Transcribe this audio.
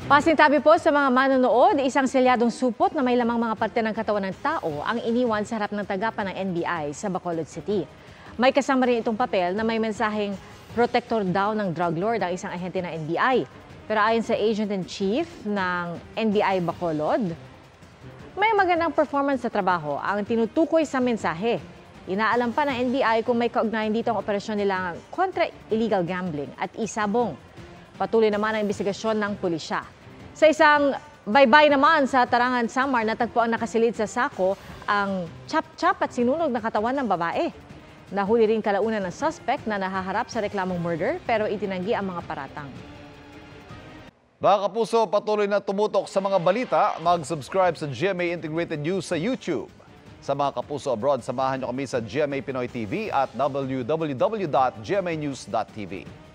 Pasintabi po sa mga manonood, isang selyadong supot na may lamang mga parte ng katawan ng tao ang iniwan sa harap ng tagapan ng NBI sa Bacolod City. May kasama rin itong papel na may mensaheng protector daw ng drug lord ang isang ahente ng NBI. Pero ayon sa Agent-in-Chief ng NBI Bacolod, may magandang performance sa trabaho ang tinutukoy sa mensahe. Inaalam pa ng NBI kung may kaugnayan dito ang operasyon nila kontra illegal gambling at isabong. Patuloy naman ang investigasyon ng pulisya. Sa isang baybay naman sa Tarangan, Samar, natagpuan nakasilid sa sako ang chap-chap at sinunog na katawan ng babae. Nahuli rin kalaunan ng suspect na nahaharap sa reklamong murder pero itinanggi ang mga paratang. Mga kapuso, patuloy na tumutok sa mga balita. Mag-subscribe sa GMA Integrated News sa YouTube. Sa mga kapuso abroad, samahan niyo kami sa GMA Pinoy TV at www.gmanews.tv.